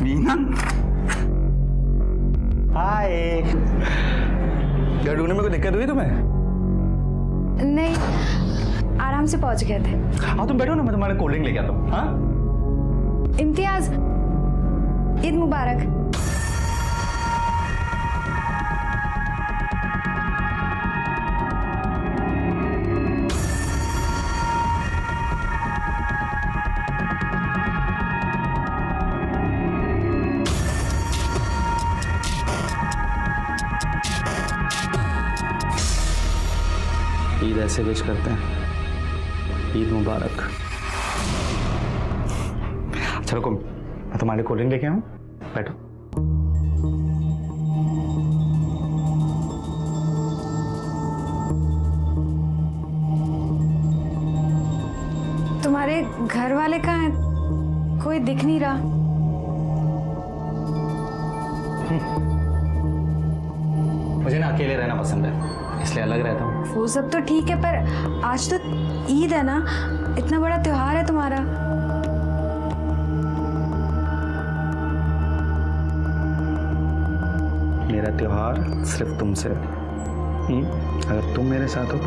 मीना, हाय। घर ढूंढने में कोई दिक्कत हुई तुम्हें? नहीं, आराम से पहुंच गए थे। हाँ तुम बैठो ना, मैं तुम्हारे कोल्ड ड्रिंक लेके आता हूँ। हाँ इम्तियाज, ईद मुबारक। ईद ऐसे विश करते हैं, ईद मुबारक। अच्छा रुको, मैं तुम्हारे कोल्ड ड्रिंक लेके आऊं, बैठो। तुम्हारे घर वाले कहाँ हैं? कोई दिख नहीं रहा। मुझे ना अकेले रहना पसंद है, इसलिए अलग रहता हूँ। वो सब तो ठीक है, पर आज तो ईद है ना, इतना बड़ा त्योहार है तुम्हारा। मेरा त्योहार सिर्फ तुमसे। अगर तुम मेरे साथ हो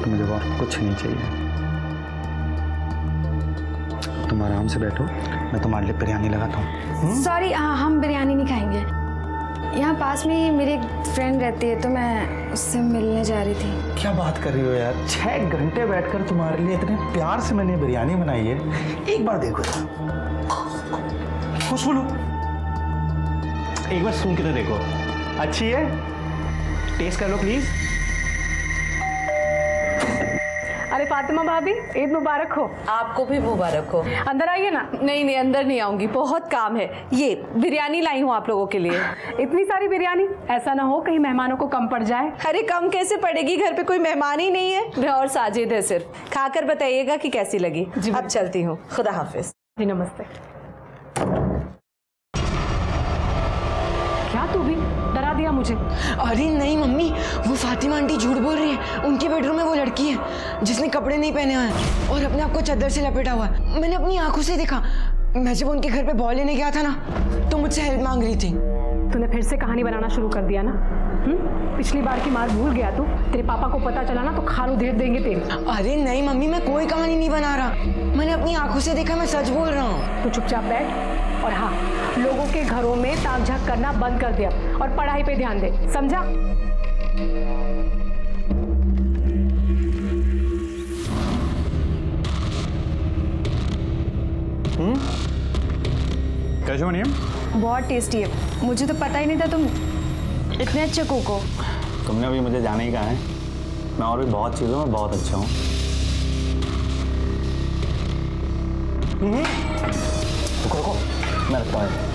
तो मुझे और कुछ नहीं चाहिए। तुम आराम से बैठो, मैं तुम्हारे लिए बिरयानी लगाता हूँ। सॉरी, हम बिरयानी नहीं खाएंगे। यहाँ पास में ही मेरी एक फ्रेंड रहती है, तो मैं उससे मिलने जा रही थी। क्या बात कर रही हो यार, 6 घंटे बैठकर तुम्हारे लिए इतने प्यार से मैंने बिरयानी बनाई है। एक बार देखो, खुशबू लो, एक बार सूंघ के तो देखो, अच्छी है? टेस्ट कर लो प्लीज। अरे फातिमा भाभी, ईद मुबारक हो। आपको भी मुबारक हो। अंदर आइए ना। नहीं नहीं, अंदर नहीं आऊंगी, बहुत काम है। ये बिरयानी लाई हूँ आप लोगों के लिए। इतनी सारी बिरयानी, ऐसा ना हो कहीं मेहमानों को कम पड़ जाए। अरे कम कैसे पड़ेगी, घर पे कोई मेहमान ही नहीं है, मैं और साजिद है सिर्फ। खाकर बताइएगा कि कैसी लगी। अब चलती हूँ, खुदा हाफिज। जी नमस्ते। क्या तू भी डरा दिया मुझे। अरे नहीं मम्मी, वो फातिमा आंटी झूठ बोल रही है। उनके बेडरूम में वो लड़की है जिसने कपड़े नहीं पहने हुए हैं और अपने आप को चादर से लपेटा हुआ है। मैंने अपनी आंखों से देखा। मैं जब उनके घर पे बॉल लेने गया था ना, तो मुझसे हेल्प मांग रही थी। तूने फिर से कहानी बनाना शुरू कर दिया ना। पिछली बार की मार भूल गया तू? तेरे पापा को पता चला ना तो खाल उधेड़ देंगे तेरे। अरे नहीं मम्मी, मैं कोई कहानी नहीं बना रहा। मैंने अपनी आंखों से देखा, मैं सच बोल रहा हूँ। तू चुपचाप बैठ और हाँ, लोगों के घरों में ताक झाक करना बंद कर दिया और पढ़ाई पे ध्यान दे, समझा? कैसे बनी है? बहुत टेस्टी है। मुझे तो पता ही नहीं था तुम इतने अच्छे कुक हो। तुमने अभी मुझे जाना ही कहा है, मैं और भी बहुत चीज़ों में बहुत अच्छा हूँ। रुको रुको, मैं रखता हूँ।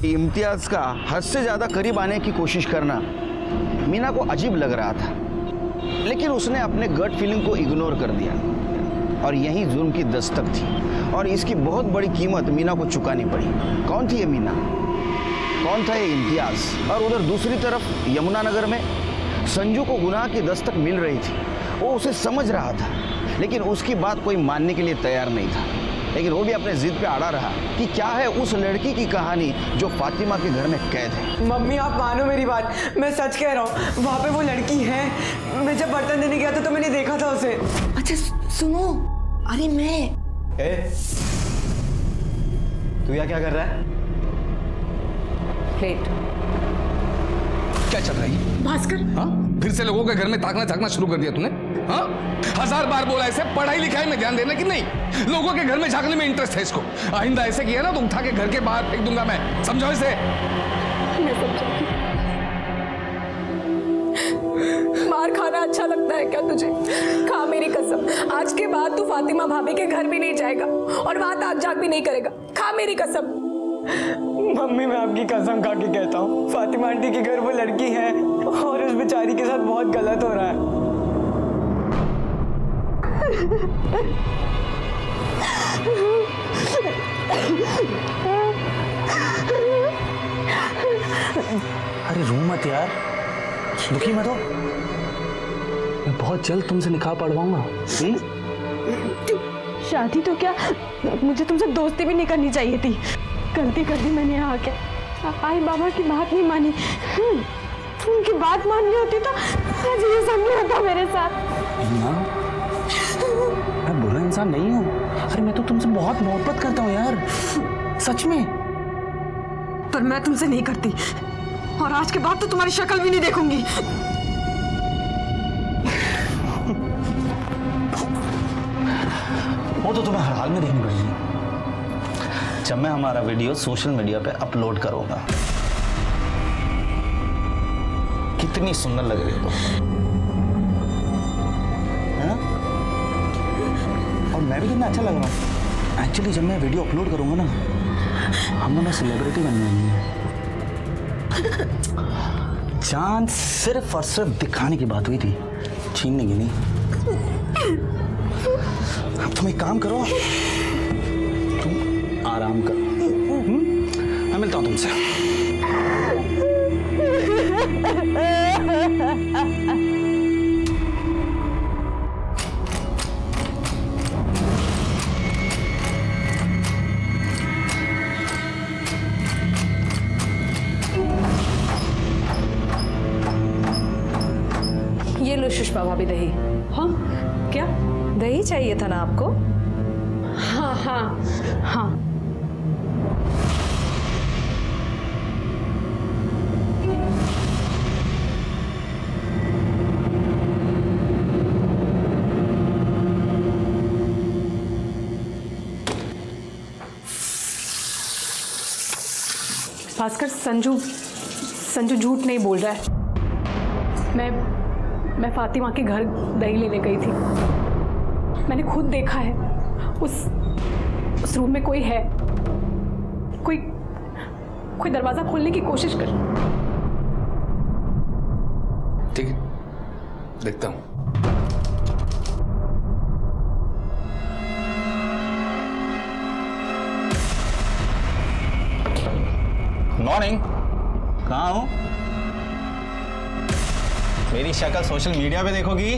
इम्तियाज का हद से ज्यादा करीब आने की कोशिश करना मीना को अजीब लग रहा था, लेकिन उसने अपने गट फीलिंग को इग्नोर कर दिया और यही जुर्म की दस्तक थी और इसकी बहुत बड़ी कीमत मीना को चुकानी पड़ी। कौन थी ये मीना, कौन था ये इम्तियाज? और उधर दूसरी तरफ यमुनानगर में संजू को गुनाह की दस्तक मिल रही थी। वो उसे समझ रहा था, लेकिन उसकी बात कोई मानने के लिए तैयार नहीं था। लेकिन वो भी अपने जिद पे अड़ा रहा कि क्या है उस लड़की की कहानी जो फातिमा के घर में कैद है। मम्मी आप मानो मेरी बात, मैं सच कह रहा हूँ, वहाँ पे वो लड़की है। मैं जब बर्तन देने गया था तो मैंने देखा था उसे। अच्छा सुनो, अरे मैं तू यहाँ क्या कर रहा है? प्लेट क्या चल रहा है भास्कर? हाँ, फिर से लोगों के घर में ताकना झाकना शुरू कर दिया तूने? हाँ, 1000 बार बोला ऐसे पढ़ाई लिखाई में ध्यान देना कि नहीं, लोगों के घर में झांकने में इंटरेस्ट है इसको। आइंदा ऐसे किया ना तो उठा के घर के बाहर फेंक दूंगा मैं, समझो इसे? मैं समझाती। मार खाना अच्छा लगता है क्या तुझे? खा मेरी कसम, आज के बाद तू फातिमा भाभी के घर भी नहीं जाएगा और वहां ताक झाक भी नहीं करेगा। खा मेरी कसम। मम्मी मैं आपकी कसम खा के कहता हूँ, फातिमा आंटी के घर वो लड़की है और उस बेचारी के साथ बहुत गलत हो रहा है। अरे रो मत यार, दुखी मत हो, मैं बहुत जल्द तुमसे निकाह पढ़वाऊंगा। शादी तो क्या, मुझे तुमसे दोस्ती भी नहीं करनी चाहिए थी। गलती कर दी मैंने आके। आई बाबा की बात नहीं मानी। उनकी बात माननी होती तो आज ये सब नहीं होता मेरे साथ। मैं बुरा इंसान नहीं हूँ। अरे मैं तो तुमसे बहुत मोहब्बत करता हूँ यार, सच में। पर मैं तुमसे नहीं करती, और आज के बाद तो तुम्हारी शक्ल भी नहीं देखूंगी। वो तो तुम्हें हर हाल में देखनी पड़ेगी जब मैं हमारा वीडियो सोशल मीडिया पे अपलोड करूंगा। कितनी सुंदर लग रही हो, है ना? और मैं भी कितना अच्छा लग रहा हूँ। एक्चुअली जब मैं वीडियो अपलोड करूंगा ना, हम दोनों सेलिब्रिटी बन जाएंगे। जान सिर्फ और सिर्फ दिखाने की बात हुई थी, छीनने की नहीं। अब तुम एक काम करो, तुम आराम करो। मैं मिलता हूं तुमसे। ये लो सुषमा भाभी दही। हाँ क्या? दही चाहिए था ना आपको? हाँ हाँ हाँ। भास्कर, संजू झूठ नहीं बोल रहा है। मैं फातिमा के घर दही लेने गई थी। मैंने खुद देखा है, उस रूम में कोई है। कोई दरवाजा खोलने की कोशिश कर। ठीक है, देखता हूं। मॉर्निंग। कहाँ हो? मेरी शक्ल सोशल मीडिया पे देखोगी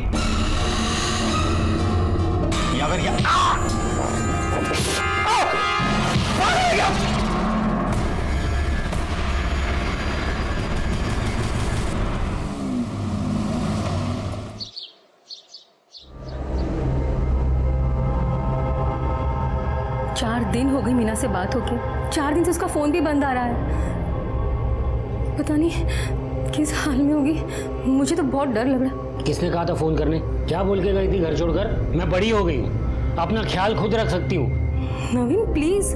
या फिर क्या? 4 दिन हो गए मीना से बात होके। 4 दिन से उसका फोन भी बंद आ रहा है। पता नहीं किस हाल में होगी। मुझे तो बहुत डर लग रहा है। किसने कहा था फोन करने? क्या बोल के गई थी घर छोड़कर? मैं बड़ी हो गई हूँ, अपना ख्याल खुद रख सकती हूँ। नवीन प्लीज,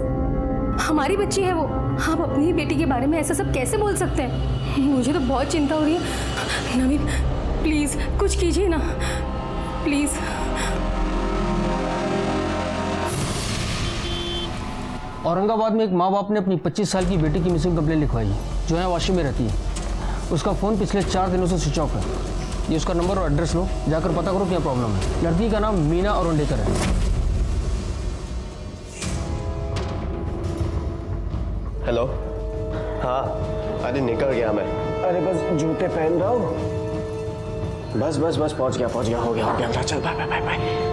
हमारी बच्ची है वो। आप अपनी ही बेटी के बारे में ऐसा सब कैसे बोल सकते हैं? मुझे तो बहुत चिंता हो रही है। नवीन प्लीज कुछ कीजिए ना, प्लीज। औरंगाबाद में एक माँ बाप ने अपनी 25 साल की बेटी की मिसिंग कंप्लेंट लिखवाई है, जो है वाशी में रहती है। उसका फ़ोन पिछले 4 दिनों से स्विच ऑफ है। ये उसका नंबर और एड्रेस लो, जाकर पता करो क्या प्रॉब्लम है। लड़की का नाम मीना अरोंडेकर है। हेलो। हाँ, अरे निकल गया मैं। अरे बस जूते पहन रहा हूँ। बस पहुँच गया, हो गया। चल बाय।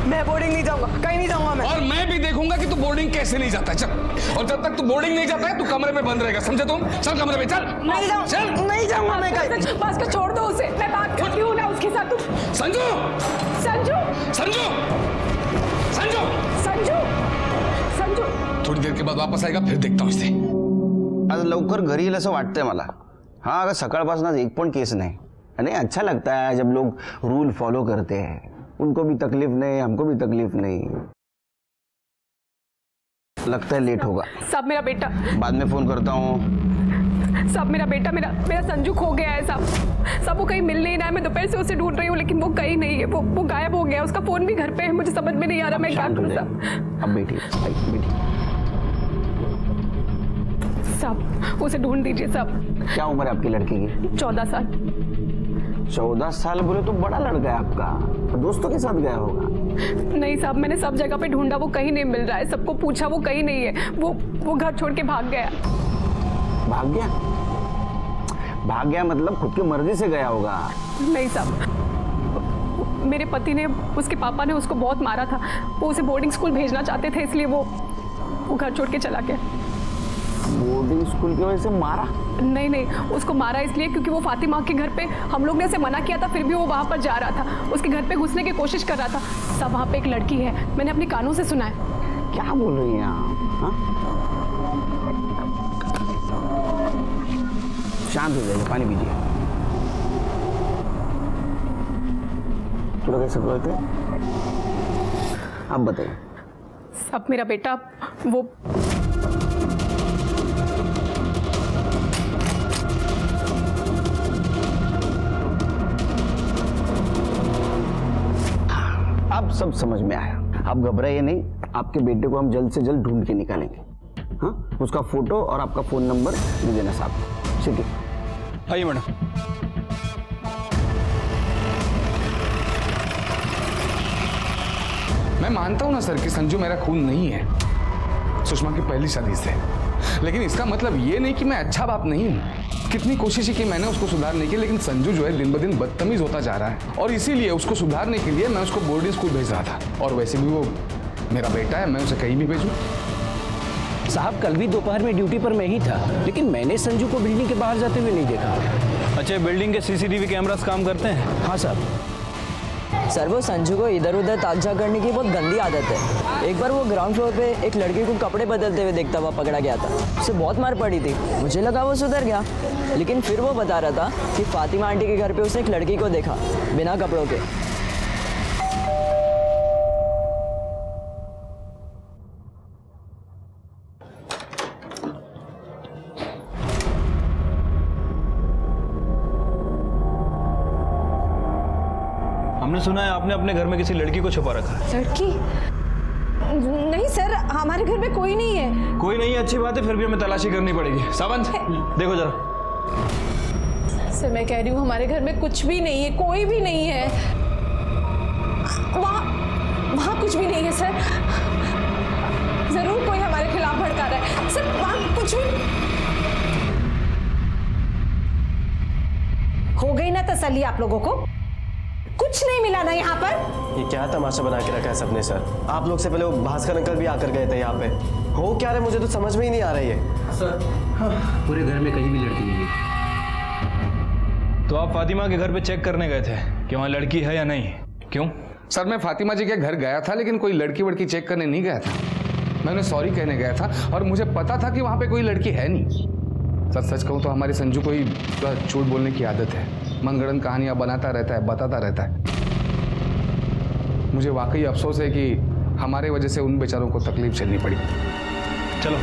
मैं बोर्डिंग नहीं जाऊंगा, कहीं नहीं जाऊंगा मैं। और मैं भी देखूंगा कि तू बोर्डिंग कैसे नहीं जाता। चल, और जब तक तू बोर्डिंग नहीं जाता है तू कमरे में बंद रहेगा, समझे तुम? चल कमरे में चल। नहीं जाऊंगा मैं कहीं। भास्कर छोड़ दो उसे, मैं बात करती हूँ ना उसके साथ। तुम संजू थोड़ी देर के बाद वापस आएगा, फिर देखता हूँ इसे। आज लवकर घरी येईल असं वाटतंय मला। हाँ, अगर सकाळपासून एक पण केस नहीं। नहीं अच्छा लगता है जब लोग रूल फॉलो करते हैं। उनको भी तकलीफ नहीं, हमको भी तकलीफ नहीं। लगता है लेट होगा। सब मेरा बेटा। बाद में फोन करता हूँ। सब मेरा बेटा मेरा संजू खो गया है सब वो कहीं मिल नहीं रहा है। मैं दोपहर से उसे ढूंढ रही हूँ लेकिन वो कहीं नहीं है। वो गायब हो गया। उसका फोन भी घर पे है। मुझे समझ में नहीं आ रहा मैं क्या करूँ सब। अब बेटी सब उसे ढूंढ दीजिए सब। क्या उम्र है आपकी लड़की की? 14 साल। 14 साल बोले तो बड़ा लड़का है आपका। दोस्तों के साथ गया होगा? नहीं साहब, मैंने सब जगह पे ढूंढा, वो कहीं नहीं मिल रहा है। सबको पूछा, वो कहीं नहीं है। वो घर छोड़ के भाग गया। भाग गया मतलब खुद की मर्जी से गया होगा? नहीं साहब, मेरे पति ने, उसके पापा ने उसको बहुत मारा था। वो उसे बोर्डिंग स्कूल भेजना चाहते थे, इसलिए वो घर छोड़ के चला गया। बोर्डिंग स्कूल की वजह से मारा? नहीं, उसको मारा इसलिए क्योंकि वो फातिमा के घर पे, हम लोग ने उसे मना किया था, फिर भी वो वहाँ पर जा रहा था। उसके घर पे घुसने की कोशिश कर रहा था। सब वहाँ पे एक लड़की है, मैंने अपने कानों से सुना है। क्या बोल रही हैं आप? शांत हो जाइए, पानी पीजिए। थोड़ा कैसे बोलते? आप बताइए। सब मेरा बेटा वो अब सब समझ में आया। आप घबराइए नहीं, आपके बेटे को हम जल्द से जल्द ढूंढ के निकालेंगे। हाँ, उसका फोटो और आपका फोन नंबर दे देना साहब। ठीक है, आइए मैडम। मैं मानता हूं ना सर कि संजू मेरा खून नहीं है, सुषमा की पहली शादी से, लेकिन इसका मतलब ये नहीं कि मैं अच्छा बाप नहीं हूं। कितनी कोशिश की मैंने उसको सुधारने की, लेकिन संजू जो है दिन ब दिन बदतमीज होता जा रहा है, और इसीलिए उसको सुधारने के लिए मैं उसको बोर्डिंग स्कूल भेज रहा था। और वैसे भी वो मेरा बेटा है, मैं उसे कहीं भी भेजूं। साहब, कल भी दोपहर में ड्यूटी पर मैं ही था, लेकिन मैंने संजू को बिल्डिंग के बाहर जाते हुए नहीं देखा। अच्छा, बिल्डिंग के सीसीटीवी कैमरास काम करते हैं? हाँ साहब। सर, वो संजू को इधर उधर ताजा करने की बहुत गंदी आदत है। एक बार वो ग्राउंड फ्लोर पे एक लड़की को कपड़े बदलते हुए देखता हुआ पकड़ा गया था। उसे बहुत मार पड़ी थी। मुझे लगा वो सुधर गया, लेकिन फिर वो बता रहा था कि फातिमा आंटी के घर पे उसने एक लड़की को देखा बिना कपड़ों के। हमने सुना है आपने अपने घर में किसी लड़की को छुपा रखा है। लड़की? नहीं सर, हमारे घर में कोई नहीं है। कोई नहीं है, अच्छी बात है, फिर भी हमें तलाशी करनी पड़ेगी। सावंत, देखो जरा। सर, मैं कह रही हूँ हमारे घर में कुछ भी नहीं है, कोई भी नहीं है। वहाँ कुछ भी नहीं है सर। जरूर कोई हमारे खिलाफ भड़का रहा है सर। वहाँ कुछ भी हो गई ना तसल्ली आप लोगों को? कुछ नहीं मिला ना यहाँ पर? ये क्या तमाशा बना के रखा है सबने सर? आप लोग से पहले वो भास्कर अंकल भी आकर गए थे यहाँ पे। हो क्या रहे मुझे तो समझ में ही नहीं आ रही है सर। हाँ, पूरे घर में कहीं भी लड़की नहीं है। तो आप फातिमा के घर पे चेक करने गए थे कि वहाँ लड़की है या नहीं? क्यों? सर, मैं फातिमा जी के घर गया था, लेकिन कोई लड़की वड़की चेक करने नहीं गया था। मैं उन्हें सॉरी कहने गया था, और मुझे पता था कि वहाँ पे कोई लड़की है नहीं। सच कहूँ तो हमारे संजू को ही झूठ बोलने की आदत है। मनगढ़ंत कहानियां बनाता रहता है, बताता रहता है। मुझे वाकई अफसोस है कि हमारे वजह से उन बेचारों को तकलीफ झेलनी पड़ी। चलो।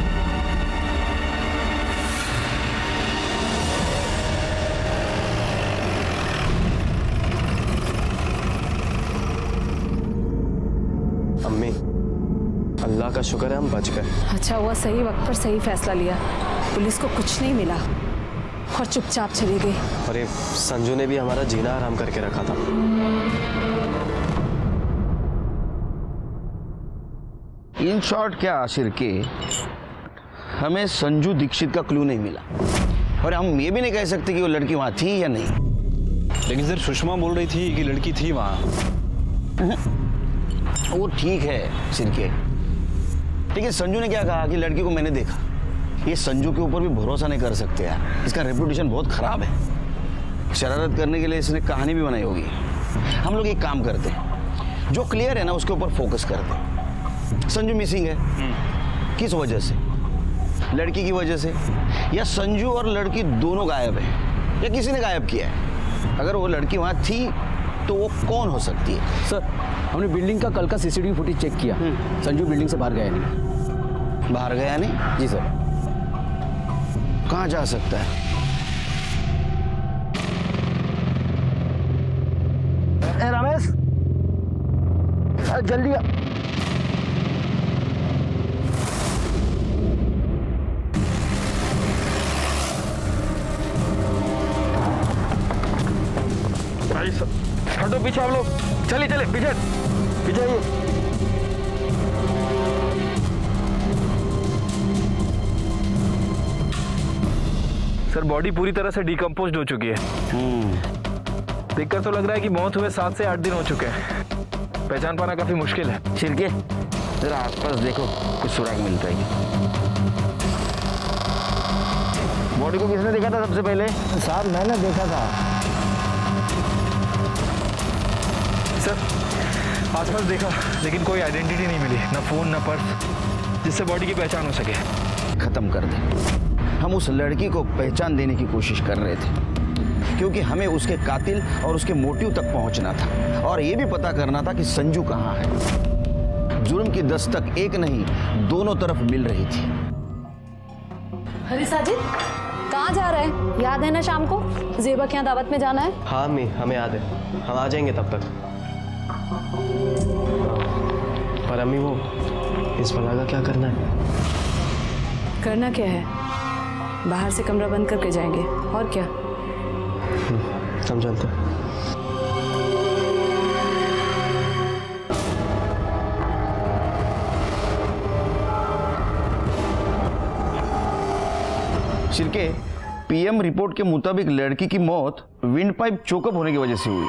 अम्मी, अल्लाह का शुक्र है हम बच गए। अच्छा हुआ सही वक्त पर सही फैसला लिया। पुलिस को कुछ नहीं मिला और चुपचाप चली गई। और ये संजू ने भी हमारा जीना आराम करके रखा था। इन शॉर्ट क्या आशिर के, हमें संजू दीक्षित का क्लू नहीं मिला, और हम ये भी नहीं कह सकते कि वो लड़की वहां थी या नहीं। लेकिन सर, सुषमा बोल रही थी कि लड़की थी वहाँ। वो ठीक है सिरके, लेकिन संजू ने क्या कहा कि लड़की को मैंने देखा। ये संजू के ऊपर भी भरोसा नहीं कर सकते यार, इसका रेपुटेशन बहुत खराब है। शरारत करने के लिए इसने कहानी भी बनाई होगी। हम लोग एक काम करते हैं, जो क्लियर है ना उसके ऊपर फोकस करते हैं। संजू मिसिंग है, किस वजह से? लड़की की वजह से, या संजू और लड़की दोनों गायब है, या किसी ने गायब किया है? अगर वो लड़की वहाँ थी तो वो कौन हो सकती है? सर, हमने बिल्डिंग का कल का सीसीटीवी फुटेज चेक किया। संजू बिल्डिंग से बाहर गया नहीं। बाहर गया नहीं? जी सर। कहाँ जा सकता है? जल्दी आ। भाई हटो पीछे आप लोग, चलिए चले पीछे पीछे आइए। सर बॉडी पूरी तरह से डिकम्पोज हो चुकी है। देखकर तो लग रहा है कि मौत हुए 7 से 8 दिन हो चुके हैं। पहचान पाना काफी मुश्किल है। छिड़के जरा आसपास देखो, कुछ सुराग मिल पाएगी। बॉडी को किसने देखा था सबसे पहले? साहब मैंने देखा था। सर आसपास देखा लेकिन कोई आइडेंटिटी नहीं मिली, ना फोन ना पर्स जिससे बॉडी की पहचान हो सके। खत्म कर दे। हम उस लड़की को पहचान देने की कोशिश कर रहे थे क्योंकि हमें उसके कातिल और उसके मोटिव तक पहुंचना था और ये भी पता करना था कि संजू कहाँ है। जुर्म की दस्तक एक नहीं, दोनों तरफ मिल रही थी। अरे साजिद, कहाँ जा रहे हैं? याद है ना शाम को ज़ेबा के यहाँ दावत में जाना है? हाँ अम्मी, हमें याद है, हम आ जाएंगे तब तक। पर अम्मी वो इस बला का क्या करना है? करना क्या है? बाहर से कमरा बंद करके जाएंगे और क्या। हम चलते हैं। शिरके, पीएम रिपोर्ट के मुताबिक लड़की की मौत विंड पाइप चोकअप होने की वजह से हुई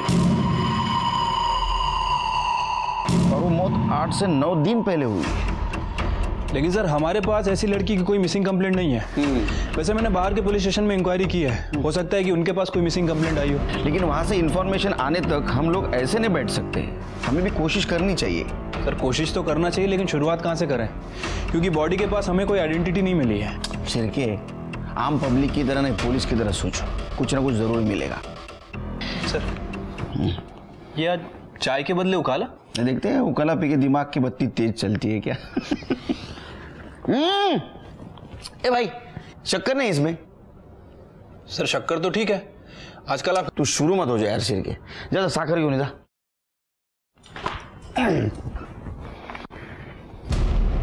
और वो मौत 8 से 9 दिन पहले हुई। लेकिन सर हमारे पास ऐसी लड़की की कोई मिसिंग कंप्लेंट नहीं है। वैसे मैंने बाहर के पुलिस स्टेशन में इंक्वायरी की है, हो सकता है कि उनके पास कोई मिसिंग कंप्लेंट आई हो। लेकिन वहां से इंफॉर्मेशन आने तक हम लोग ऐसे नहीं बैठ सकते, हमें भी कोशिश करनी चाहिए। सर कोशिश तो करना चाहिए लेकिन शुरुआत कहाँ से करें, क्योंकि बॉडी के पास हमें कोई आइडेंटिटी नहीं मिली है। शिरके, आम पब्लिक की तरह नहीं, पुलिस की तरह सोचो, कुछ ना कुछ जरूर मिलेगा। सर ये आज चाय के बदले उकाला? देखते हैं उकाला पी के दिमाग की बत्ती तेज चलती है क्या। ए भाई, शक्कर नहीं इसमें? सर शक्कर तो ठीक है, आजकल आप तू शुरू मत हो जाए यार शिरके, ज्यादा साखर क्यों नहीं था।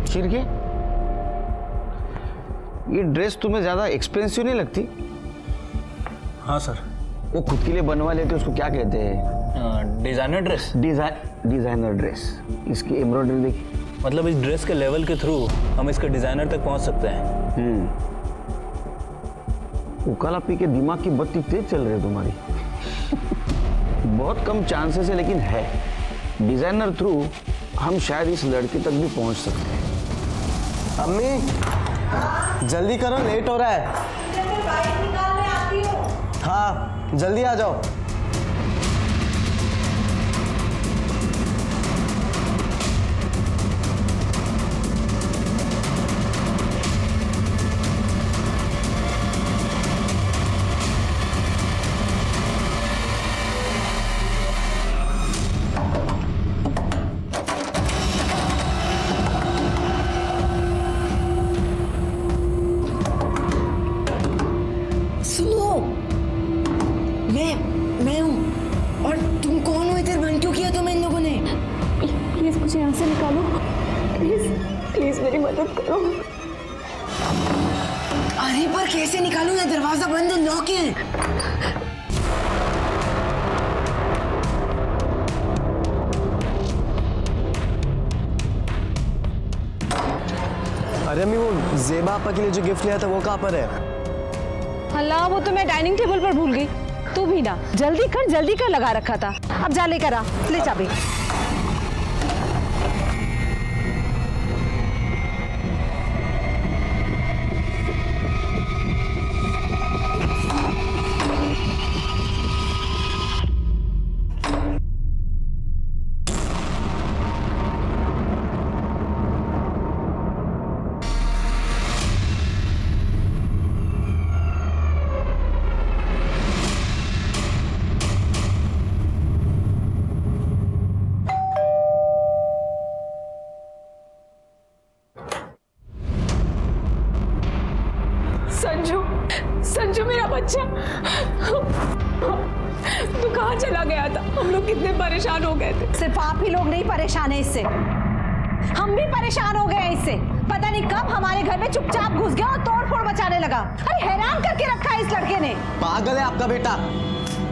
शिरके, ये ड्रेस तुम्हें ज्यादा एक्सपेंसिव नहीं लगती? हाँ सर। वो खुद के लिए बनवा लेते, उसको क्या कहते हैं? Designer dress. Designer dress. इसकी एम्ब्रॉयडरी देखी, मतलब इस ड्रेस के लेवल के थ्रू हम इसके डिजाइनर तक पहुंच सकते हैं। उकाला पी के दिमाग की बत्ती तेज चल रही है तुम्हारी। बहुत कम चांसेस है लेकिन है। डिजाइनर थ्रू हम शायद इस लड़की तक भी पहुंच सकते हैं। अम्मी जल्दी करो, लेट हो रहा है। हाँ जल्दी आ जाओ। मैं हूँ। और तुम कौन हो? इधर बंद क्यों किया तुम्हें इन लोगों ने? प्लीज मुझे यहाँ से निकालो, प्लीज प्लीज मेरी मदद करो। अरे पर कैसे निकालूं? ये दरवाजा बंद है, लॉक है। अरे अम्मी वो ज़ेबा आपा के लिए जो गिफ्ट लिया था वो कहाँ पर है? अल्लाह, वो तो मैं डाइनिंग टेबल पर भूल गई। तू भी ना जल्दी कर लगा रखा था। अब जा लेकर आ, ले चाबी। संजू मेरा बच्चा। तू कहाँ चला गया था? हम लोग कितने परेशान हो गए थे। सिर्फ आप ही लोग नहीं परेशान है इससे, हम भी परेशान हो गए हैं इससे। पता नहीं कब हमारे घर में चुपचाप घुस गया और तोड़ फोड़ मचाने लगा। अरे हैरान करके रखा है इस लड़के ने। पागल है आपका बेटा।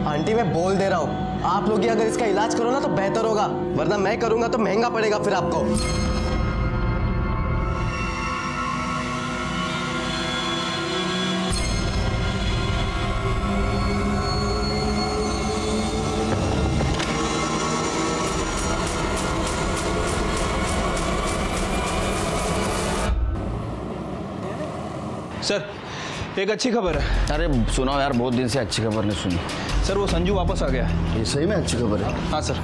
आंटी मैं बोल दे रहा हूँ, आप लोग ही अगर इसका इलाज करो ना तो बेहतर होगा, वरना मैं करूंगा तो महंगा पड़ेगा फिर आपको। सर एक अच्छी खबर है। अरे सुनाओ यार, बहुत दिन से अच्छी खबर नहीं सुनी। सर वो संजू वापस आ गया है। ये सही में अच्छी खबर है? हाँ सर,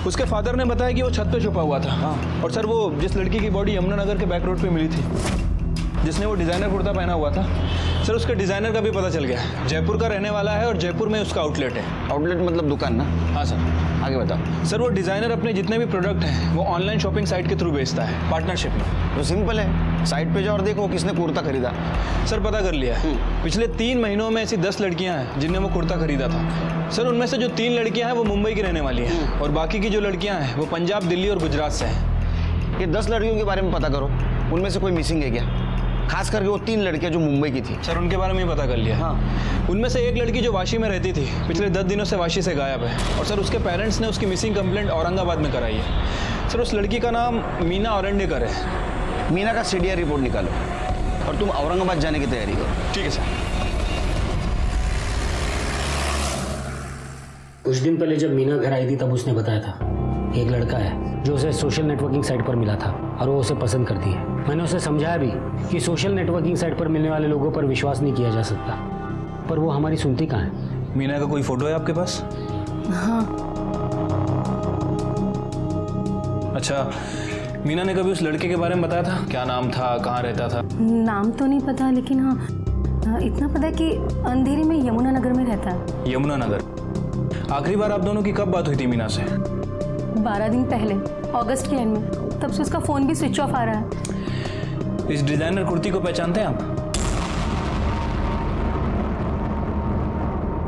उसके फादर ने बताया कि वो छत पे छुपा हुआ था। हाँ। और सर वो जिस लड़की की बॉडी यमुनानगर के बैक रोड पे मिली थी, जिसने वो डिज़ाइनर कुर्ता पहना हुआ था, सर उसके डिज़ाइनर का भी पता चल गया। जयपुर का रहने वाला है और जयपुर में उसका आउटलेट है। आउटलेट मतलब दुकान ना? हाँ सर। आगे बताओ। सर वो डिज़ाइनर अपने जितने भी प्रोडक्ट हैं वो ऑनलाइन शॉपिंग साइट के थ्रू बेचता है, पार्टनरशिप में। तो सिंपल है, साइट पे जाओ और देखो किसने कुर्ता खरीदा। सर पता कर लिया है। पिछले 3 महीनों में ऐसी 10 लड़कियां हैं जिनने वो कुर्ता खरीदा था। सर उनमें से जो 3 लड़कियां हैं वो मुंबई की रहने वाली हैं और बाकी की जो लड़कियां हैं वो पंजाब, दिल्ली और गुजरात से हैं। ये 10 लड़कियों के बारे में पता करो, उनमें से कोई मिसिंग है क्या? खास करके वो 3 लड़कियां जो मुंबई की थी। सर उनके बारे में पता कर लिया। हाँ। उनमें से एक लड़की जो वाशी में रहती थी, पिछले 10 दिनों से वाशी से गायब है और सर उसके पेरेंट्स ने उसकी मिसिंग कंप्लेंट औरंगाबाद में कराई है। सर उस लड़की का नाम मीना औरंडेकर है। मीना का सीडीआर रिपोर्ट निकालो और तुम औरंगाबाद जाने की तैयारी करो। ठीक है सर। कुछ दिन पहले जब मीना घर आई थी तब उसने बताया था एक लड़का है जो उसे सोशल नेटवर्किंग साइट पर मिला था और वो उसे पसंद करती है। मैंने उसे समझाया भी कि सोशल नेटवर्किंग साइट पर मिलने वाले लोगों पर विश्वास नहीं किया जा सकता, पर वो हमारी सुनती कहाँ है। मीना का कोई फोटो है आपके पास? हाँ। अच्छा, मीना ने कभी उस लड़के के बारे में बताया था? क्या नाम था, कहाँ रहता था? नाम तो नहीं पता, लेकिन हाँ इतना पता है कि अंधेरी में यमुनानगर में रहता है। यमुनानगर। आखिरी बार आप दोनों की कब बात हुई थी मीना से? 12 दिन पहले, अगस्त के एंड में। तब से उसका फोन भी स्विच ऑफ आ रहा है। इस डिजाइनर कुर्ती को पहचानते हैं आप?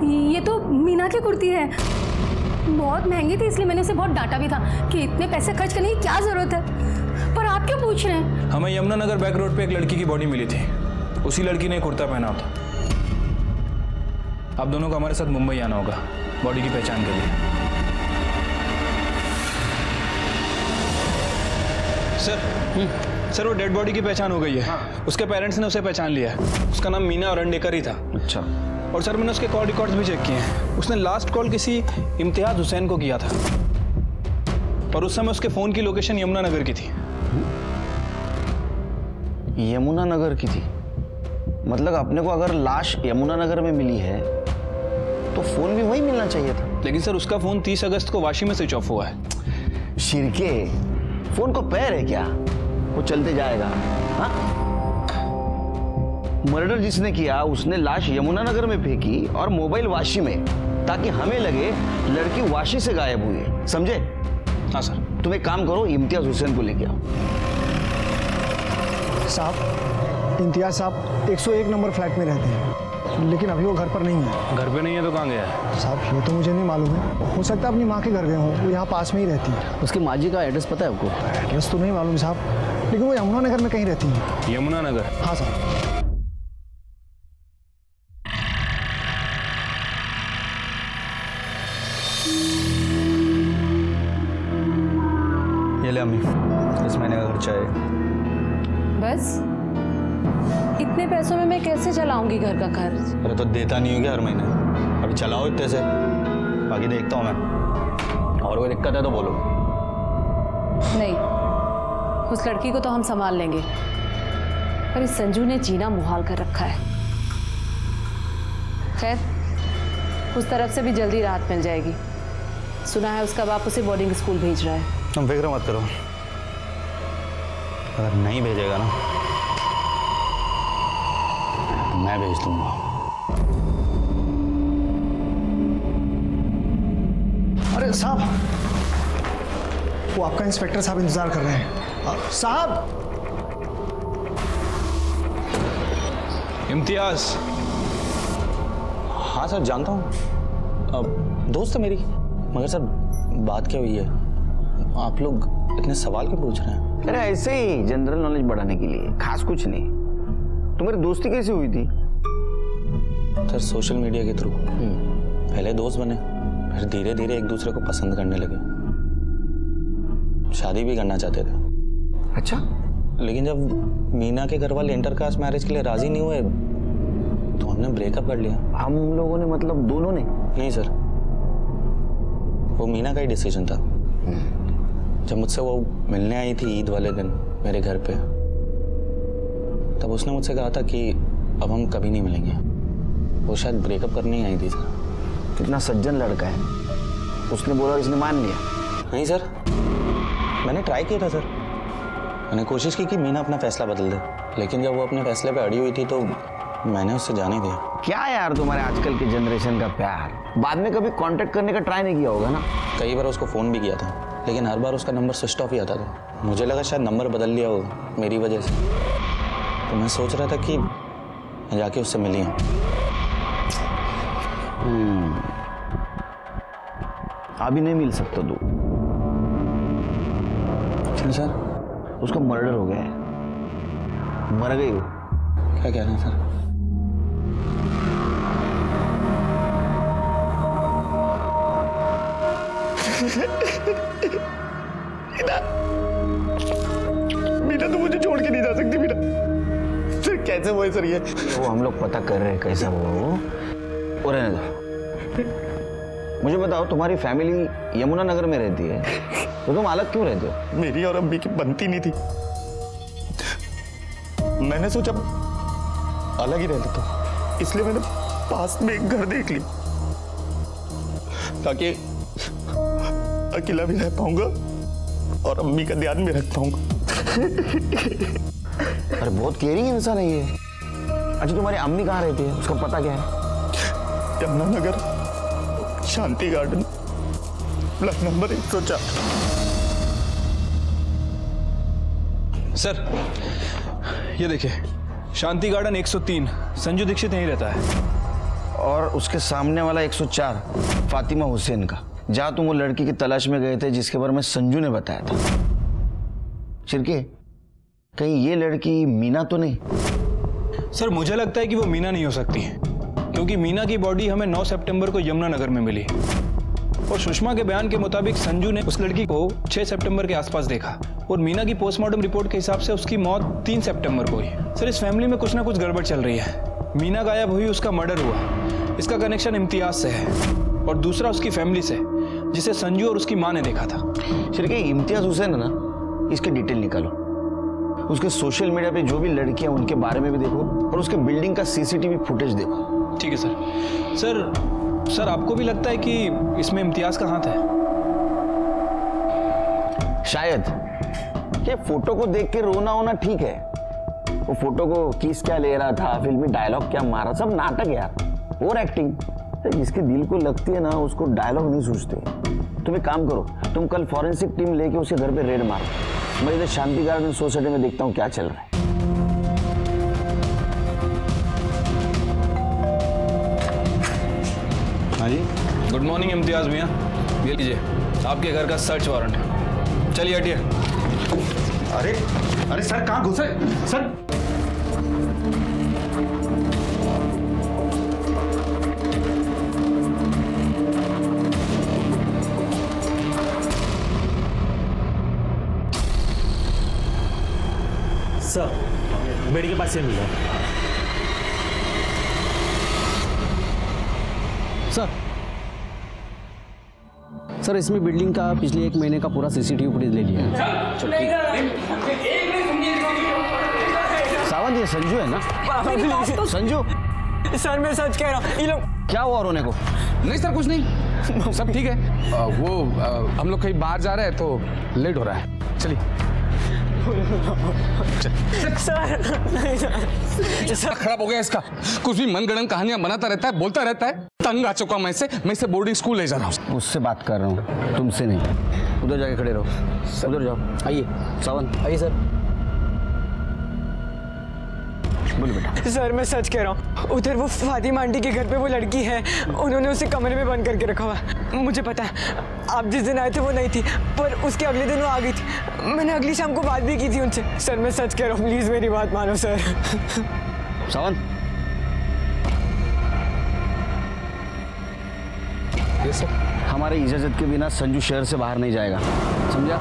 ये तो मीना की कुर्ती है। बहुत महंगी थी, इसलिए मैंने उसे बहुत डांटा भी था कि इतने पैसे खर्च करने की क्या जरूरत है। पर आप क्यों पूछ रहे हैं? हमें यमुनानगर बैक रोड पे एक लड़की की बॉडी मिली थी, उसी लड़की ने कुर्ता पहना था। आप दोनों को हमारे साथ मुंबई आना होगा बॉडी की पहचान के लिए। सर वो डेड बॉडी की पहचान हो गई है। हाँ। उसके पेरेंट्स ने उसे पहचान लिया है। उसका नाम मीना औरंडेकर ही था। अच्छा। और सर मैंने उसके कॉल रिकॉर्ड्स भी चेक किए हैं। उसने लास्ट कॉल किसी इम्तियाज हुसैन को किया था और उस समय उसके फोन की लोकेशन यमुनानगर की थी। यमुनानगर की थी? मतलब अपने को अगर लाश यमुनानगर में मिली है तो फोन भी वही मिलना चाहिए था। लेकिन सर उसका फोन 30 अगस्त को वाशी में स्विच ऑफ हुआ है। शिरके, फोन को पैर है क्या? वो चलते जाएगा। हाँ? मर्डर जिसने किया उसने लाश यमुनानगर में फेंकी और मोबाइल वाशी में, ताकि हमें लगे लड़की वाशी से गायब हुई है। समझे? हाँ सर। तुम एक काम करो, इम्तियाज हुसैन को लेके आओ। साहब, इम्तियाज साहब 101 नंबर फ्लैट में रहते हैं, लेकिन अभी वो घर पर नहीं है। घर पे नहीं है तो कहाँ गया है? साहब ये तो मुझे नहीं मालूम है, हो सकता है अपनी माँ के घर गए हों, वो यहाँ पास में ही रहती है। उसकी माँ जी का एड्रेस पता है आपको? एड्रेस तो नहीं मालूम साहब, लेकिन वो यमुनानगर में कहीं रहती है। यमुनानगर? हाँ साहब। ये ले अम्मी, इस महीने का खर्चा है। बस इतने पैसों में मैं कैसे चलाऊंगी घर का खर्च? अरे तो देता नहीं हो क्या हर महीने? अभी चलाओ इतने से, बाकी देखता हूँ मैं। और कोई दिक्कत है तो बोलो। नहीं, उस लड़की को तो हम संभाल लेंगे, पर इस संजू ने जीना मुहाल कर रखा है। खैर उस तरफ से भी जल्दी राहत मिल जाएगी। सुना है उसका बाप उसे बोर्डिंग स्कूल भेज रहा है। तुम फिक्र मत करो, अगर नहीं भेजेगा ना तो मैं भेज दूंगा। अरे साहब, वो आपका इंस्पेक्टर साहब इंतजार कर रहे हैं। साहब! इम्तियाज। हाँ सर, जानता हूँ। दोस्त है मेरी। मगर सर बात क्या हुई है, आप लोग इतने सवाल क्यों पूछ रहे हैं? अरे ऐसे ही जनरल नॉलेज बढ़ाने के लिए, खास कुछ नहीं। तुम्हारी दोस्ती कैसे हुई थी? सर सोशल मीडिया के थ्रू। पहले दोस्त बने, फिर धीरे धीरे एक दूसरे को पसंद करने लगे, शादी भी करना चाहते थे। अच्छा। लेकिन जब मीना के घर वाले इंटरकास्ट मैरिज के लिए राजी नहीं हुए तो हमने ब्रेकअप कर लिया। हम लोगों ने मतलब दोनों ने? नहीं सर, वो मीना का ही डिसीजन था। जब मुझसे वो मिलने आई थी ईद वाले दिन मेरे घर पे, तब उसने मुझसे कहा था कि अब हम कभी नहीं मिलेंगे। वो शायद ब्रेकअप करने ही आई थी सर। कितना सज्जन लड़का है। उसने बोला, इसने मान लिया? नहीं सर, मैंने ट्राई किया था सर। मैंने कोशिश की कि मीना अपना फैसला बदल दे, लेकिन जब वो अपने फैसले पे अड़ी हुई थी तो मैंने उससे जाने दिया। क्या यार तुम्हारे आजकल के जनरेशन का प्यार। बाद में कभी कांटेक्ट करने का ट्राई नहीं किया होगा ना? कई बार उसको फ़ोन भी किया था, लेकिन हर बार उसका नंबर स्विच ऑफ ही आता था। मुझे लगा शायद नंबर बदल लिया हो मेरी वजह से, तो मैं सोच रहा था कि मैं जाके उससे मिली हूँ। अभी नहीं मिल सकता तू। क्यों सर? उसका मर्डर हो गया है, मर गई वो। क्या कह रहे हैं सर? मीना तो मुझे छोड़ के नहीं जा सकती। मीना सर कैसे वो है सर? ये वो हम लोग पता कर रहे हैं कैसा वो। और रहने दो। मुझे बताओ, तुम्हारी फैमिली यमुना नगर में रहती है तो तुम अलग क्यों रहते हो? मेरी और अम्मी की बनती नहीं थी, मैंने सोचा अलग ही रह लेता हूं, इसलिए मैंने पास में एक घर देख ली ताकि अकेला भी रह पाऊंगा और अम्मी का ध्यान भी रख पाऊंगा। अरे बहुत केयरिंग इंसान है ये। अच्छा तुम्हारी अम्मी कहाँ रहती है, उसका पता क्या है? यमुना नगर, शांति गार्डन, ब्लॉक नंबर 104। सर ये देखिए, शांति गार्डन 103, संजू दीक्षित यहीं रहता है। और उसके सामने वाला 104 फातिमा हुसैन का, जहां तुम वो लड़की की तलाश में गए थे जिसके बारे में संजू ने बताया था। चिरके, कहीं ये लड़की मीना तो नहीं? सर मुझे लगता है कि वो मीना नहीं हो सकती, क्योंकि मीना की बॉडी हमें 9 सितंबर को यमुना नगर में मिली और सुषमा के बयान के मुताबिक संजू ने उस लड़की को 6 सितंबर के आसपास देखा और मीना की पोस्टमार्टम रिपोर्ट के हिसाब से उसकी मौत 3 सितंबर को हुई। सर इस फैमिली में कुछ ना कुछ गड़बड़ चल रही है। मीना गायब हुई, उसका मर्डर हुआ, इसका कनेक्शन इम्तियाज से है और दूसरा उसकी फैमिली से, जिसे संजू और उसकी माँ ने देखा था। चिरके, इम्तियाज हुसैन है ना, इसके डिटेल निकालो। उसके सोशल मीडिया पे जो भी लड़कियां उनके बारे में भी देखो और उसके बिल्डिंग का सीसीटीवी फुटेज देखो। ठीक है सर। सर आपको भी लगता है कि इसमें इम्तियाज का हाथ है? शायद। ये फोटो को देख के रोना होना ठीक है, वो फोटो को किस क्या ले रहा था, फिल्मी डायलॉग क्या मारा, सब नाटक यार, और एक्टिंग। जिसके दिल को लगती है ना उसको डायलॉग नहीं सूझते। तुम एक काम करो, तुम कल फॉरेंसिक टीम लेके उसके घर पे रेड मारो। मैं इधर शांति गार्डन सोसाइटी में देखता हूँ क्या चल रहा है। हाँ जी, गुड मॉर्निंग इम्तियाज मियाँ, ये लीजिए आपके घर का सर्च वारंट है। चलिए हटिए। अरे अरे सर कहाँ घुसे सर? सर बेटी के पास से मिला। सर इसमें बिल्डिंग का पिछले 1 महीने का पूरा सीसीटीवी फुटेज ले लिया है। सावंत, ये संजू है ना? संजू सर मैं सच कह रहा हूँ। ये लोग क्या हुआ रोने को? नहीं सर कुछ नहीं, सब ठीक है। वो हम लोग कहीं बाहर जा रहे हैं तो लेट हो रहा है, चलिए। सर खराब हो गया इसका, कुछ भी मनगढ़ंत कहानियां बनाता रहता है, बोलता रहता है। तंग आ चुका मैं इसे बोर्डिंग स्कूल ले जा रहा हूँ। उससे बात कर रहा हूँ, तुमसे नहीं। उधर जाके खड़े रहो, उधर जाओ। आइए सावंत आइए सर। बोलो बेटा। सर मैं सच कह रहा हूँ, उधर वो फातिमा आंटी के घर पे वो लड़की है, उन्होंने उसे कमरे में बंद करके रखा हुआ है। मुझे पता है आप जिस दिन आए थे वो नहीं थी, पर उसके अगले दिन वो आ गई थी। मैंने अगली शाम को बात भी की थी उनसे। सर मैं सच कह रहा हूँ, प्लीज मेरी बात मानो सर। सावन, ये सर, हमारे इजाजत के बिना संजू शहर से बाहर नहीं जाएगा, समझा?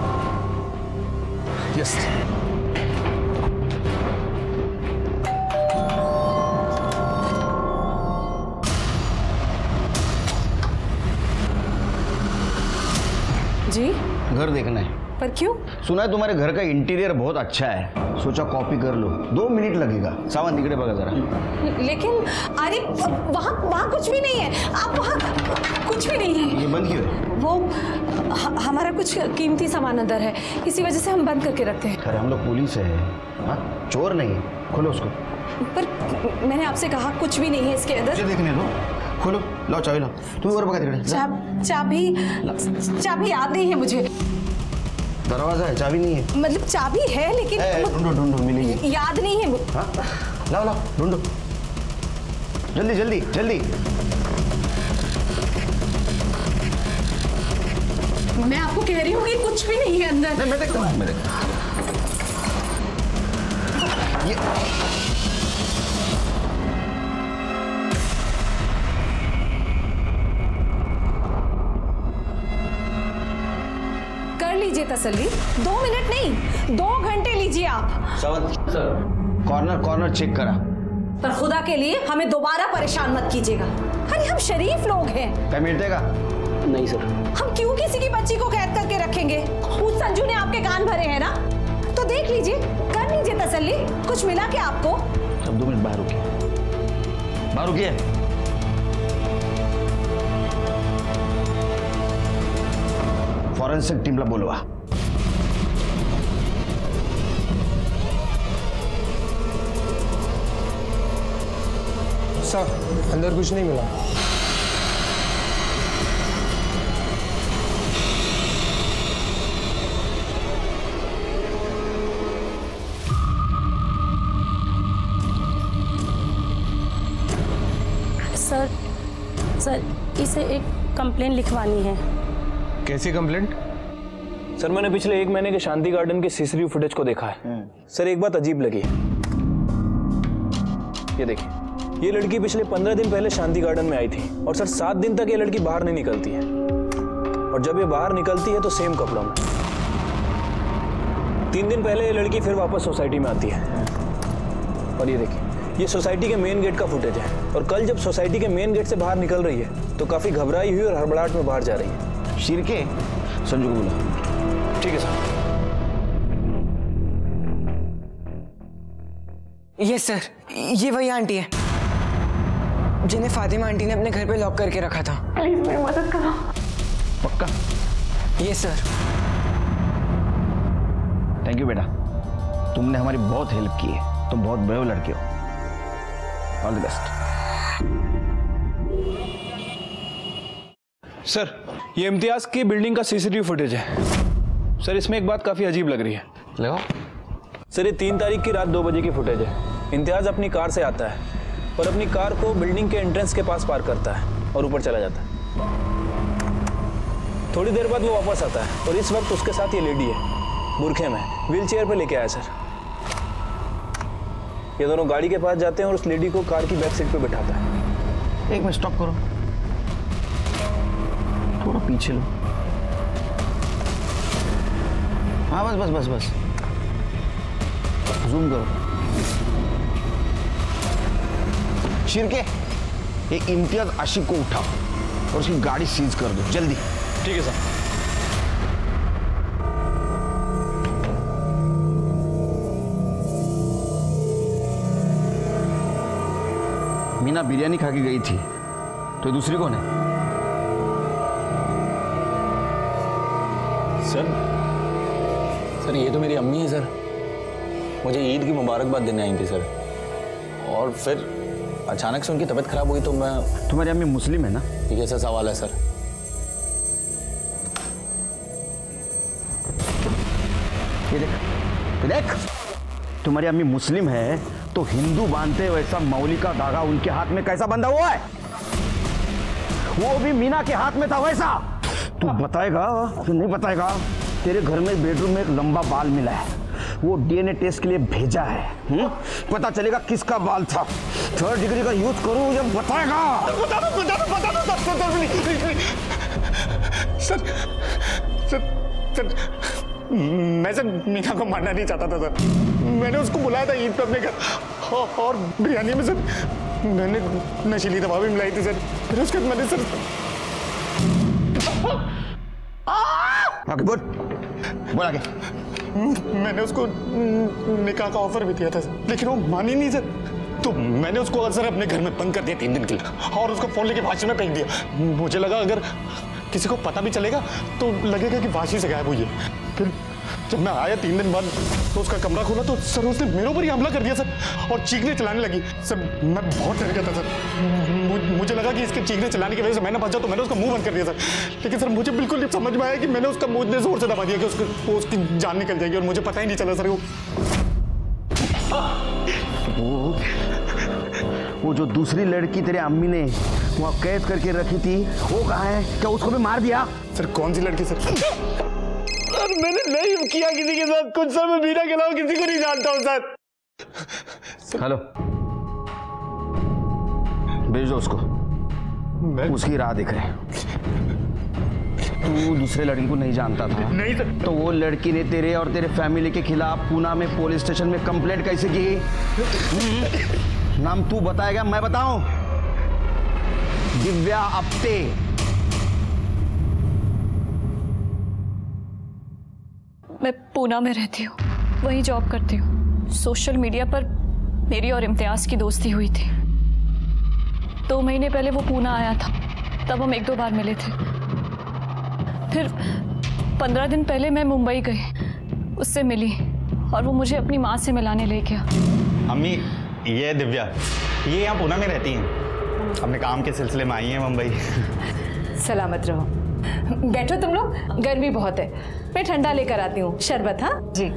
यस। जी? घर देखना है। पर क्यों? सुना है तुम्हारे घर का इंटीरियर बहुत अच्छा है, सोचा कॉपी कर लो। 2 मिनट लगेगा। सावन निकले बगा जरा। लेकिन अरे वहाँ कुछ भी नहीं है। आप वहाँ कुछ भी नहीं है। ये बंद क्यों है? वो हमारा कुछ कीमती सामान अंदर है, इसी वजह से हम बंद करके रखते हैं। अरे हम लोग पुलिस है, हाँ? चोर नहीं। खोलो उसको। पर मैंने आपसे कहा कुछ भी नहीं है इसके अंदर। मुझे देखने दो। खोलो, लाओ चाबी लाओ। तुम और बगा चाबी याद नहीं है मुझे। दरवाजा है, चाबी नहीं है। मतलब चाबी है लेकिन ढूंढो मिलेगी। याद नहीं है। हाँ? लाओ ढूंढो, जल्दी। मैं आपको कह रही हूँ कि कुछ भी नहीं है अंदर। नहीं, मैं देखता हूँ। ये कर लीजिए तसल्ली। 2 मिनट नहीं, 2 घंटे लीजिए आप। सावन सर, कॉर्नर चेक करा। पर खुदा के लिए हमें दोबारा परेशान मत कीजिएगा। अरे हम शरीफ लोग हैं। क्या मिलतेगा? नहीं सर। हम क्यों किसी की बच्ची को कैद करके रखेंगे? उस संजू ने आपके कान भरे हैं ना, तो देख लीजिए, कर लीजिए तसल्ली। कुछ मिला क्या आपको? अब 2 मिनट बाहर रुकिए। फॉरेंसिक टीमला बोलवा। सर अंदर कुछ नहीं मिला। सर इसे एक कंप्लेन लिखवानी है। कैसी कंप्लेंट? सर मैंने पिछले 1 महीने के शांति गार्डन के सीसीटीवी फुटेज को देखा है। सर एक बात अजीब लगी। ये देखिए, ये लड़की पिछले 15 दिन पहले शांति गार्डन में आई थी और सर 7 दिन तक ये लड़की बाहर नहीं निकलती है, और जब ये बाहर निकलती है तो सेम कपड़ों में। 3 दिन पहले ये लड़की फिर वापस सोसाइटी में आती है, और ये देखिए, ये सोसाइटी के मेन गेट का फुटेज है। और कल जब सोसाइटी के मेन गेट से बाहर निकल रही है तो काफी घबराई हुई और हड़बड़ाहट में बाहर जा रही है। शिरके, संजू को बुला। ठीक है सर। यस सर, ये वही आंटी है जिन्हें फातिमा आंटी ने अपने घर पे लॉक करके रखा था। प्लीज मेरी मदद करो। पक्का? Yes sir. थैंक यू बेटा, तुमने हमारी बहुत हेल्प की है। तुम बहुत ब्रेव लड़के हो। All the best. सर ये इम्तियाज की बिल्डिंग का सीसीटीवी फुटेज है। सर इसमें एक बात काफी अजीब लग रही है। लगाओ। सर ये 3 तारीख की रात 2 बजे की फुटेज है। इम्तियाज अपनी कार से आता है और अपनी कार को बिल्डिंग के एंट्रेंस के पास पार्क करता है और ऊपर चला जाता है। थोड़ी देर बाद वो वापस आता है और इस वक्त उसके साथ ये लेडी है, बुरखे में, व्हील चेयर पर लेके आया सर। ये दोनों गाड़ी के पास जाते हैं और उस लेडी को कार की बैक सीट पे बिठाता है। 1 मिनट स्टॉप करो, थोड़ा पीछे लो। हाँ बस जूम करो। शिरके, ये इम्तियाज आशिक को उठाओ और उसकी गाड़ी सीज कर दो जल्दी। ठीक है सर। मीना बिरयानी खा के गई थी, तो दूसरी कौन है? सर ये तो मेरी अम्मी है सर। मुझे ईद की मुबारकबाद देने आई थी सर, और फिर अचानक से उनकी तबीयत खराब हुई तो मैं। तुम्हारी अम्मी मुस्लिम है ना? ठीक है सर, सवाल है सर। ये देख, तुम्हारी अम्मी मुस्लिम है तो हिंदू बांधते वैसा मौली का धागा उनके हाथ में कैसा बंधा हुआ है? वो भी मीना के हाथ में था वैसा। तू बताएगा कि नहीं बताएगा? तेरे घर में बेडरूम में एक लंबा बाल मिला है, वो डीएनए टेस्ट के लिए भेजा है। पता चलेगा किसका बाल था। 3rd डिग्री का यूज करूं या बताएगा? बता दो सर, मैं सर मीना को मारना नहीं चाहता था सर। मैंने उसको बुलाया था ईद पे अपने घर, और बिरयानी में सर मैंने नशीली दवा भी मिलाई थी सर। फिर उसके बाद मैंने सर आगे बोल आगे। मैंने उसको निकाह का ऑफर भी दिया था सर, लेकिन वो मानी नहीं सर। तो मैंने उसको सर अपने घर में बंद कर दिया 3 दिन के लिए, और उसको फोन लेके वाशी में फेंक दिया। मुझे लगा अगर किसी को पता भी चलेगा तो लगेगा कि वाशी से गायब हुई है। फिर जब मैं आया 3 दिन बाद तो उसका कमरा खोला तो सर उसने मेरे ऊपर ही हमला कर दिया सर, और चीखने चलाने लगी सर। मैं बहुत डर गया था सर। मुझे लगा कि इसके चीखने चलाने की वजह से मैं ना बच जाऊं, तो मैंने उसका मुंह बंद कर दिया सर। लेकिन सर मुझे बिल्कुल नहीं समझ में आया कि मैंने उसका मुंह इतने जोर से दबा दिया कि उसकी जान निकल जाएगी, और मुझे पता ही नहीं चला सर। वो जो दूसरी लड़की तेरे अम्मी ने वहाँ कैद करके रखी थी, वो कहाँ है? क्या उसको भी मार दिया? सर कौन सी लड़की सर? मैंने नहीं किया किसी के साथ कुछ सर। मैं मीना के अलावा किसी को नहीं जानता हूँ सर। हेलो, भेज दो उसको, उसकी राह देख रहे हैं। तू दूसरे लड़की को नहीं जानता था? नहीं सर। तो वो लड़की ने तेरे और तेरे फैमिली के खिलाफ पूना में पुलिस स्टेशन में कंप्लेंट कैसे की? नाम तू बताएगा मैं बताऊं? दिव्या आप्टे। मैं पूना में रहती हूँ, वहीं जॉब करती हूँ। सोशल मीडिया पर मेरी और इम्तियाज़ की दोस्ती हुई थी। 2 महीने पहले वो पूना आया था, तब हम 1-2 बार मिले थे। फिर 15 दिन पहले मैं मुंबई गई, उससे मिली, और वो मुझे अपनी माँ से मिलाने ले गया। अम्मी, ये है दिव्या, ये यहाँ पूना में रहती हैं, अपने काम के सिलसिले में आई हैं मुंबई। सलामत रहो। बैठो तुम लोग, गर्मी बहुत है, मैं ठंडा लेकर आती हूँ। शरबत? हाँ जी।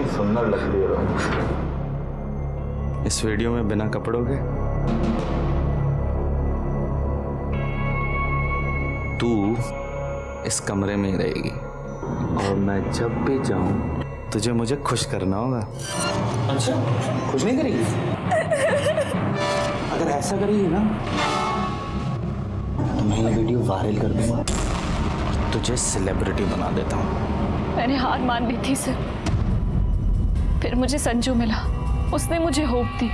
सुंदर लगती है। इस वीडियो में बिना कपड़ों के तू इस कमरे में ही रहेगी, और मैं जब भी जाऊं तुझे मुझे खुश करना होगा। अच्छा, खुश नहीं करेगी? अगर ऐसा करेगी ना तो मैं ये वीडियो वायरल कर दूंगा, तुझे सेलिब्रिटी बना देता हूँ। मैंने हार मान ली थी सर, फिर मुझे संजू मिला। उसने मुझे होप दी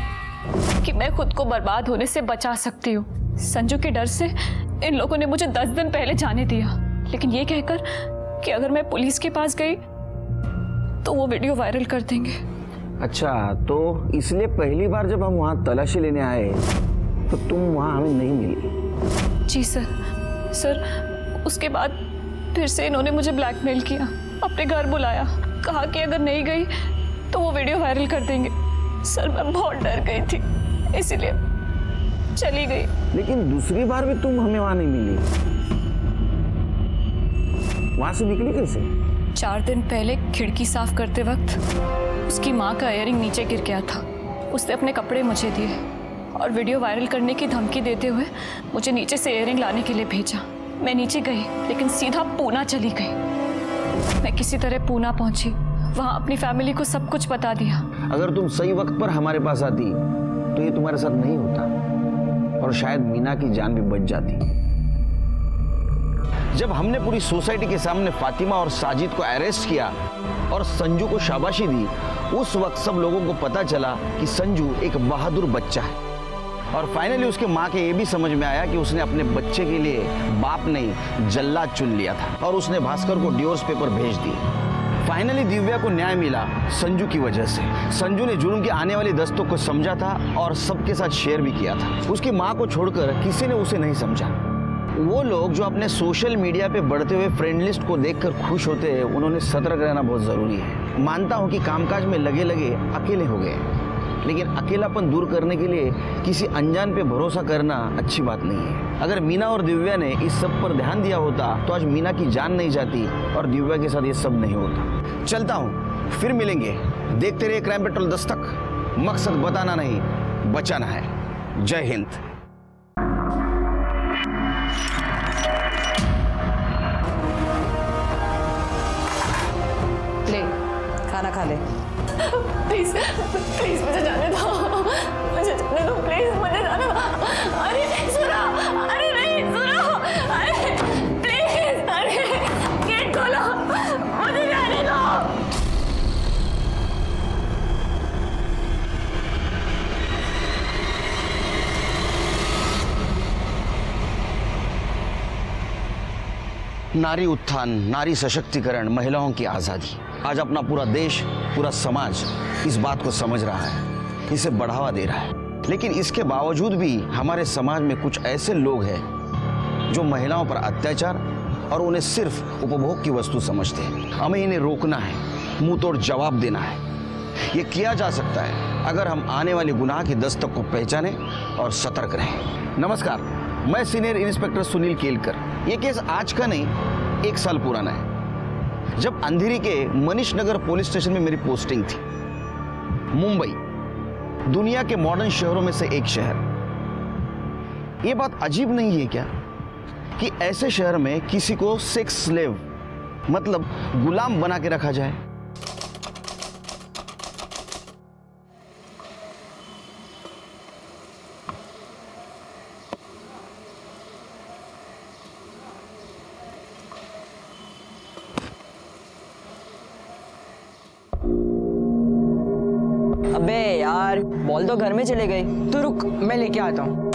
कि मैं खुद को बर्बाद होने से बचा सकती हूँ। संजू के डर से इन लोगों ने मुझे 10 दिन पहले जाने दिया, लेकिन ये कहकर कि अगर मैं पुलिस के पास गई तो वो वीडियो वायरल कर देंगे। अच्छा, तो इसलिए पहली बार जब हम वहाँ तलाशी लेने आए तो तुम वहाँ हमें नहीं मिली? जी सर, उसके बाद फिर से इन्होंने मुझे ब्लैकमेल किया, अपने घर बुलाया, कहा कि अगर नहीं गई तो वो वीडियो वायरल कर देंगे। सर मैं बहुत डर गई थी, इसीलिए चली गई। लेकिन दूसरी बार भी तुम हमें वहां नहीं मिली, वहां से निकली कैसे? 4 दिन पहले खिड़की साफ करते वक्त उसकी माँ का इयररिंग नीचे गिर गया था। उसने अपने कपड़े मुझे दिए और वीडियो वायरल करने की धमकी देते हुए मुझे नीचे से इयररिंग लाने के लिए भेजा। मैं नीचे गई, लेकिन सीधा पूना चली गई। मैं किसी तरह पूना पहुंची, वहां अपनी फैमिली को सब कुछ बता दिया। अगर तुम सही वक्त पर हमारे पास आती तो ये तुम्हारे साथ नहीं होता, और शायद मीना की जान भी बच जाती। जब हमने पूरी सोसाइटी के सामने फातिमा और साजिद को अरेस्ट किया और संजू को शाबाशी दी, उस वक्त सब लोगों को पता चला कि संजू एक बहादुर बच्चा है। और फाइनली उसके माँ के ये भी समझ में आया कि उसने अपने बच्चे के लिए बाप नहीं जल्लाद चुन लिया था, और उसने भास्कर को डिवोर्स पेपर भेज दिए। फाइनली दिव्या को न्याय मिला संजू की वजह से। संजू ने जुर्म की आने वाली दस्तों को समझा था और सबके साथ शेयर भी किया था। उसकी माँ को छोड़कर किसी ने उसे नहीं समझा। वो लोग जो अपने सोशल मीडिया पे बढ़ते हुए फ्रेंड लिस्ट को देखकर खुश होते हैं, उन्होंने सतर्क रहना बहुत जरूरी है। मानता हूँ कि कामकाज में लगे लगे अकेले हो गए, लेकिन अकेलापन दूर करने के लिए किसी अनजान पे भरोसा करना अच्छी बात नहीं है। अगर मीना और दिव्या ने इस सब पर ध्यान दिया होता तो आज मीना की जान नहीं जाती और दिव्या के साथ ये सब नहीं होता। चलता हूँ, फिर मिलेंगे। देखते रहिए क्राइम पेट्रोल दस्तक। मकसद बताना नहीं, बचाना है। जय हिंद। ले खाना खा ले। प्लीज प्लीज मुझे जाने दो, मुझे जाने दो, प्लीज मुझे जाने दो। अरे सुनो, अरे नहीं सुनो, अरे प्लीज, अरे गेट खोलो, मुझे जाने दो। नारी उत्थान, नारी सशक्तिकरण, महिलाओं की आज़ादी। आज अपना पूरा देश, पूरा समाज इस बात को समझ रहा है, इसे बढ़ावा दे रहा है। लेकिन इसके बावजूद भी हमारे समाज में कुछ ऐसे लोग हैं जो महिलाओं पर अत्याचार और उन्हें सिर्फ उपभोग की वस्तु समझते हैं। हमें इन्हें रोकना है, मुंह तोड़ जवाब देना है। ये किया जा सकता है अगर हम आने वाली गुनाह की दस्तक को पहचानें और सतर्क रहें। नमस्कार, मैं सीनियर इंस्पेक्टर सुनील केलकर। ये केस आज का नहीं, 1 साल पुराना है, जब अंधेरी के मनीष नगर पुलिस स्टेशन में मेरी पोस्टिंग थी। मुंबई दुनिया के मॉडर्न शहरों में से एक शहर। ये बात अजीब नहीं है क्या कि ऐसे शहर में किसी को सेक्स स्लेव मतलब गुलाम बना के रखा जाए? अबे यार, बॉल तो घर में चले गई। तू रुक, मैं लेके आता हूँ।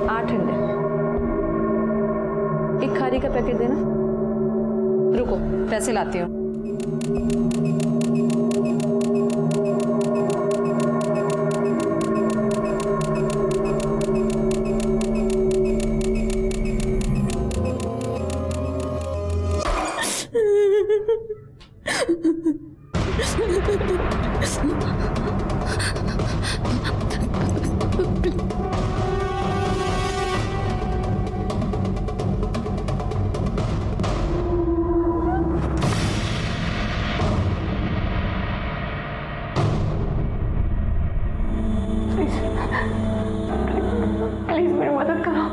8 अंडे, एक खारी का पैकेट देना। रुको, पैसे लाती हूँ। प्लीज मेरी मदद करो।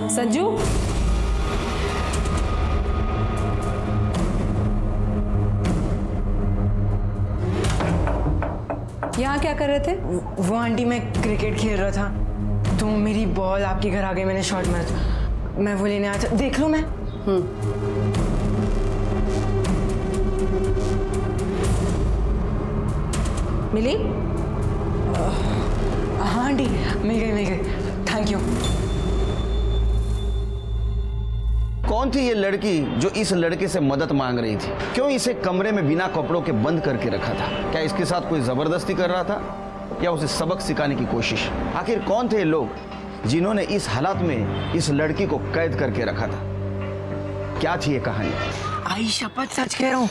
संजू, यहाँ क्या कर रहे थे? वो आंटी, मैं क्रिकेट खेल रहा था तो मेरी बॉल आपके घर आ गई, मैंने शॉट मारा, मैं वो लेने आया था। देख लो मैं। मिली? हाँ आंटी, मिल गई। Thank you. कौन थी ये लड़की जो इस लड़के से मदद मांग रही थी? क्यों इसे कमरे में बिना कपड़ों के बंद करके रखा था? क्या इसके साथ कोई जबरदस्ती कर रहा था या उसे सबक सिखाने की कोशिश? आखिर कौन थे लोग जिन्होंने इस हालात में इस लड़की को कैद करके रखा था? क्या थी ये कहानी? आई शपथ सच कह रहा हूँ,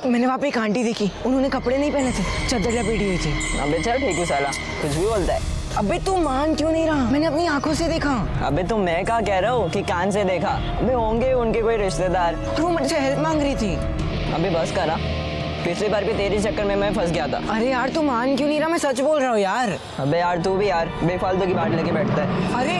मैंने वहाँ पे एक आंटी देखी, उन्होंने कपड़े नहीं पहने थे, चादर लपेटी हुई थी। अबे चल ठीक है साला, कुछ भी बोलता है। अबे तू मान क्यों नहीं रहा? मैंने अपनी आंखों से देखा। अबे तो मैं क्या कह रहा हूँ कि कान से देखा। अबे होंगे उनके कोई रिश्तेदार। वो मुझसे हेल्प मांग रही थी। अबे बस करा, पिछली बार भी तेरे चक्कर में मैं फंस गया था। अरे यार तू मान क्यों नहीं रहा? मैं सच बोल रहा हूँ यार। अबे यार तू भी यार बेफालतू की बात लेके बैठता है। अरे